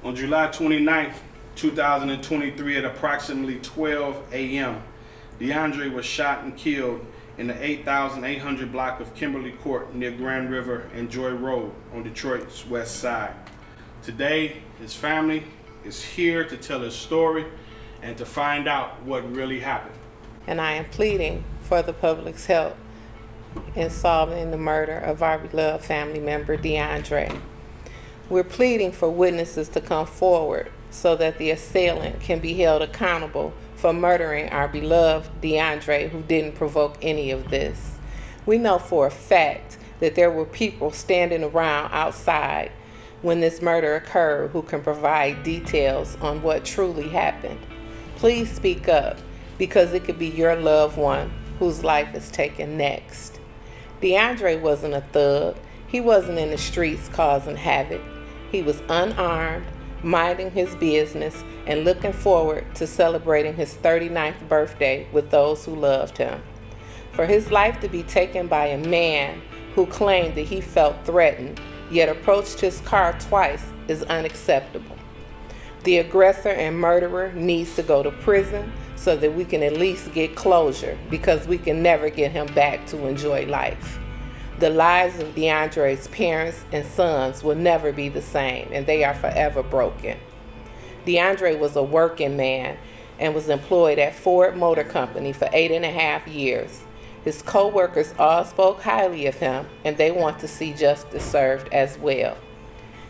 On July 29th, 2023 at approximately 12 a.m., Deandre was shot and killed in the 8800 block of Kimberly Court near Grand River and Joy Road on Detroit's west side. Today, his family is here to tell his story and to find out what really happened. And I am pleading for the public's help in solving the murder of our beloved family member, Deandre. We're pleading for witnesses to come forward so that the assailant can be held accountable for murdering our beloved Deandre, who didn't provoke any of this. We know for a fact that there were people standing around outside when this murder occurred who can provide details on what truly happened. Please speak up, because it could be your loved one whose life is taken next. Deandre wasn't a thug. He wasn't in the streets causing havoc. He was unarmed, minding his business, and looking forward to celebrating his 39th birthday with those who loved him. For his life to be taken by a man who claimed that he felt threatened, yet approached his car twice, is unacceptable. The aggressor and murderer needs to go to prison so that we can at least get closure, because we can never get him back to enjoy life. The lives of Deandre's parents and sons will never be the same, and they are forever broken. Deandre was a working man and was employed at Ford Motor Company for 8.5 years. His co-workers all spoke highly of him, and they want to see justice served as well.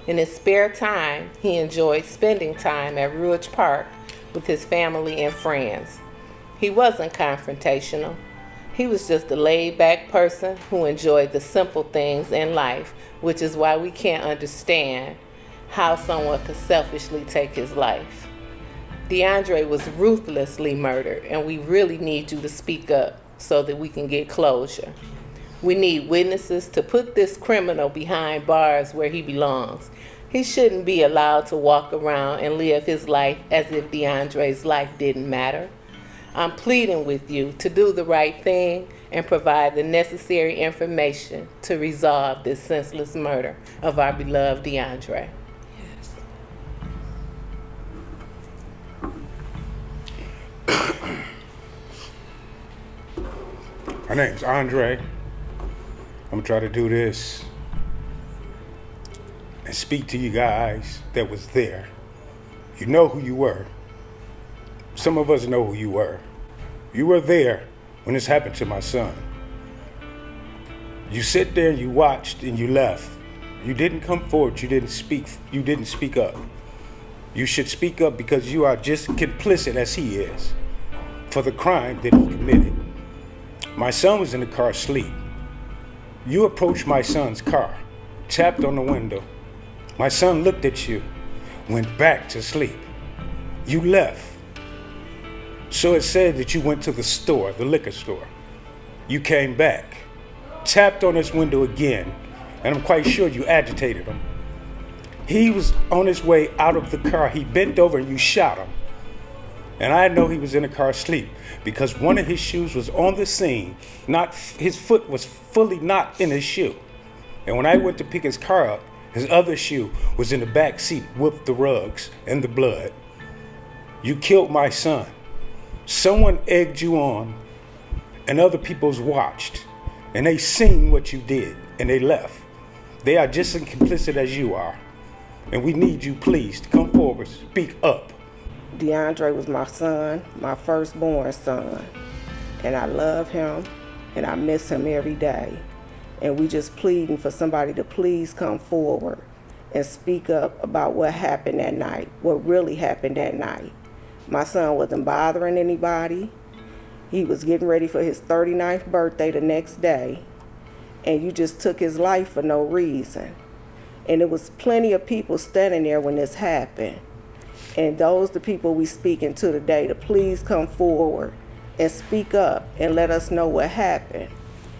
In his spare time, he enjoyed spending time at Rouge Park with his family and friends. He wasn't confrontational. He was just a laid-back person who enjoyed the simple things in life, which is why we can't understand how someone could selfishly take his life. Deandre was ruthlessly murdered, and we really need you to speak up so that we can get closure. We need witnesses to put this criminal behind bars where he belongs. He shouldn't be allowed to walk around and live his life as if Deandre's life didn't matter. I'm pleading with you to do the right thing and provide the necessary information to resolve this senseless murder of our beloved Deandre. My name's Andre. I'm gonna try to do this and speak to you guys that was there. You know who you were. Some of us know who you were. You were there when this happened to my son. You sit there and you watched and you left. You didn't come forward, you didn't speak up. You should speak up, because you are just complicit as he is for the crime that he committed. My son was in the car asleep. You approached my son's car, tapped on the window. My son looked at you, went back to sleep. You left. So it said that you went to the store, the liquor store. You came back, tapped on his window again, and I'm quite sure you agitated him. He was on his way out of the car. He bent over and you shot him. And I know he was in the car asleep because one of his shoes was on the scene. His foot was fully not in his shoe. And when I went to pick his car up, his other shoe was in the back seat with the rugs and the blood. You killed my son. Someone egged you on, and other people's watched, and they seen what you did, and they left. They are just as complicit as you are, and we need you, please, to come forward, speak up. Deandre was my son, my firstborn son, and I love him, and I miss him every day. And we just pleading for somebody to please come forward and speak up about what happened that night, what really happened that night. My son wasn't bothering anybody. He was getting ready for his 39th birthday the next day, and you just took his life for no reason. And there was plenty of people standing there when this happened. And those the people we speaking to today to please come forward and speak up and let us know what happened,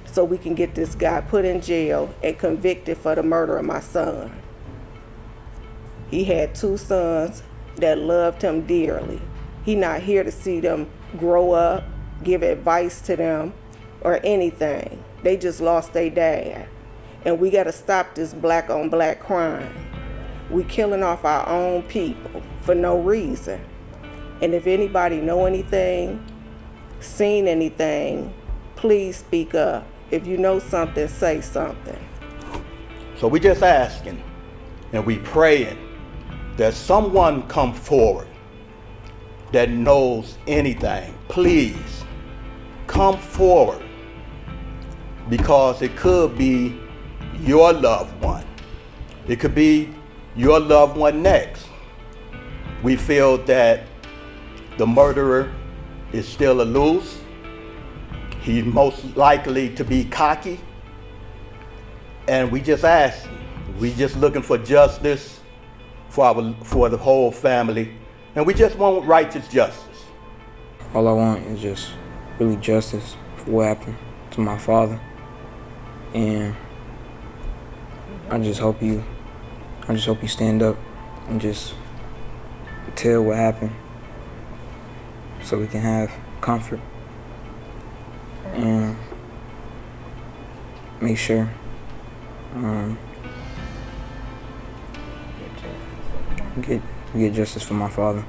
so we can get this guy put in jail and convicted for the murder of my son. He had 2 sons that loved him dearly. He not here to see them grow up, give advice to them, or anything. They just lost their dad. And we gotta stop this black on black crime. We killing off our own people for no reason. And if anybody know anything, seen anything, please speak up. If you know something, say something. So we just asking and we praying that someone come forward that knows anything. Please come forward, because it could be your loved one. It could be your loved one next. We feel that the murderer is still loose. He's most likely to be cocky. And we just ask, we just looking for justice for the whole family. And we just want righteous justice. All I want is just really justice for what happened to my father. And I just hope you stand up and just tell what happened so we can have comfort and make sure get justice for my father.